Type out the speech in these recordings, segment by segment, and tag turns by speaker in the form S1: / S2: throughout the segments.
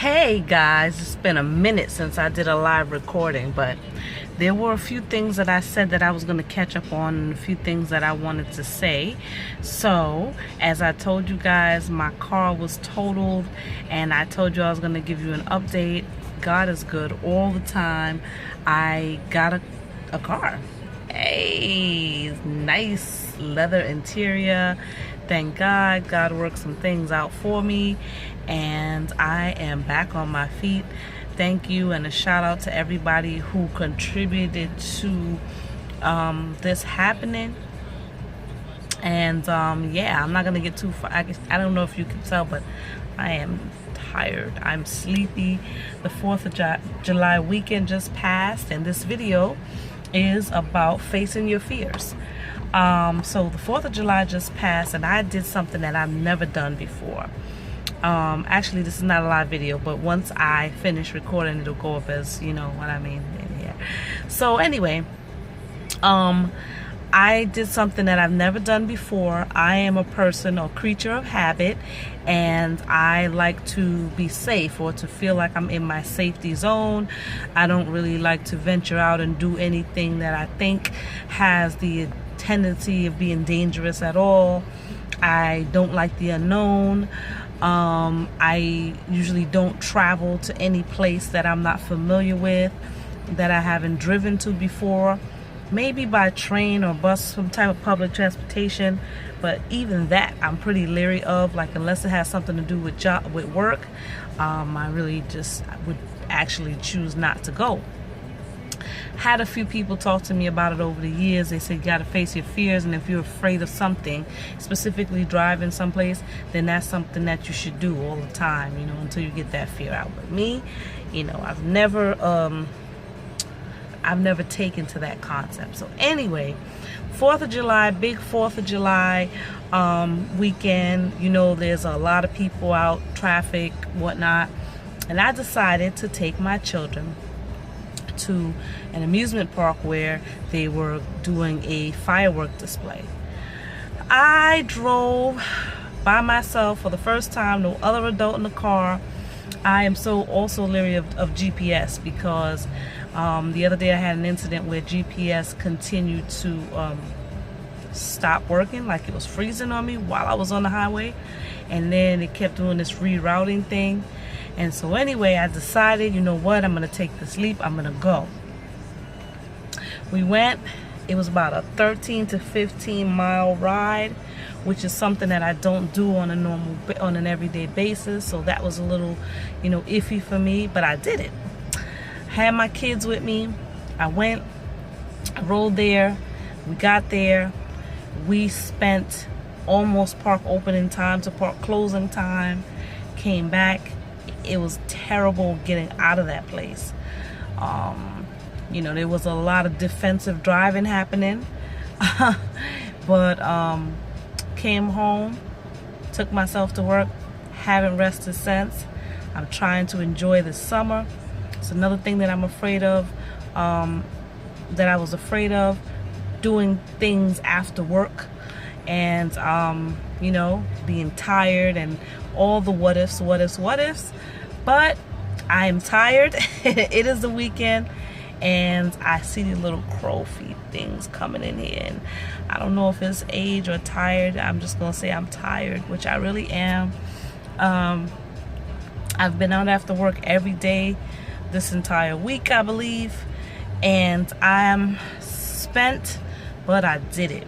S1: Hey guys, it's been a minute since I did a live recording, but there were a few things that I said that I was going to catch up on and a few things that I wanted to say. So, as I told you guys, my car was totaled and I told you I was going to give you an update. God is good all the time. I got a car. Hey, nice leather interior. Thank God. God worked some things out for me and I am back on my feet. Thank you, and a shout out to everybody who contributed to this happening. And yeah, I'm not gonna get too far. I don't know if you can tell, but I am tired. I'm sleepy. The 4th of July weekend just passed, and this video is about facing your fears. So the 4th of July just passed, and I did something that I've never done before. Actually, this is not a live video, but once I finish recording, it'll go up as, you know what I mean, in here. So anyway, I did something that I've never done before. I am a person or creature of habit, and I like to be safe, or to feel like I'm in my safety zone. I don't really like to venture out and do anything that I think has the tendency of being dangerous at all. I don't like the unknown. I usually don't travel to any place that I'm not familiar with, that I haven't driven to before. Maybe by train or bus, some type of public transportation, but even that I'm pretty leery of. Like, unless it has something to do with work, I really just would actually choose not to go. Had a few people talk to me about it over the years. They said you gotta face your fears, and if you're afraid of something, specifically driving someplace, then that's something that you should do all the time, you know, until you get that fear out. But me, you know, I've never taken to that concept. So anyway, 4th of July, big 4th of July weekend. You know, there's a lot of people out, traffic, whatnot, and I decided to take my children to an amusement park where they were doing a firework display. I drove by myself for the first time, no other adult in the car. I am so also leery of GPS, because the other day I had an incident where GPS continued to stop working, like it was freezing on me while I was on the highway, and then it kept doing this rerouting thing. And so anyway, I decided, you know what, I'm gonna take this leap, I'm gonna go. We went. It was about a 13 to 15 mile ride, which is something that I don't do on an everyday basis. So that was a little, you know, iffy for me, but I did it. Had my kids with me. I went, I rode there. We got there. We spent almost park opening time to park closing time. Came back. It was terrible getting out of that place. You know, there was a lot of defensive driving happening. But came home, took myself to work, haven't rested since. I'm trying to enjoy the summer. It's another thing that I'm afraid of, that I was afraid of, doing things after work, and you know, being tired and all the what ifs. But I am tired. It is the weekend, and I see the little crow feet things coming in here, and I don't know if it's age or tired. I'm just gonna say I'm tired, which I really am. I've been out after work every day this entire week, I believe, and I'm spent, but I did it.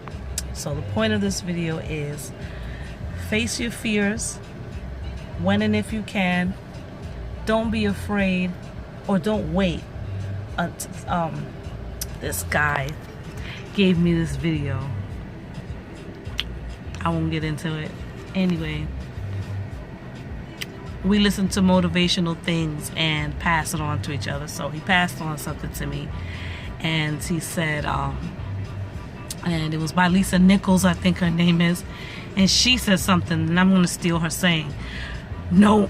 S1: So the point of this video is face your fears when and if you can. Don't be afraid, or don't wait until this guy gave me this video. I won't get into it. Anyway, we listen to motivational things and pass it on to each other. So he passed on something to me, and he said, and it was by Lisa Nichols, I think her name is, and she said something, and I'm going to steal her saying. No,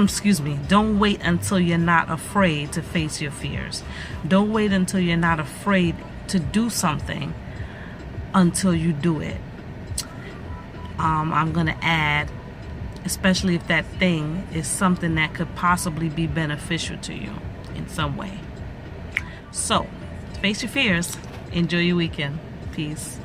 S1: excuse me, don't wait until you're not afraid to face your fears. Don't wait until you're not afraid to do something until you do it. I'm going to add, especially if that thing is something that could possibly be beneficial to you in some way. So, face your fears. Enjoy your weekend. Peace.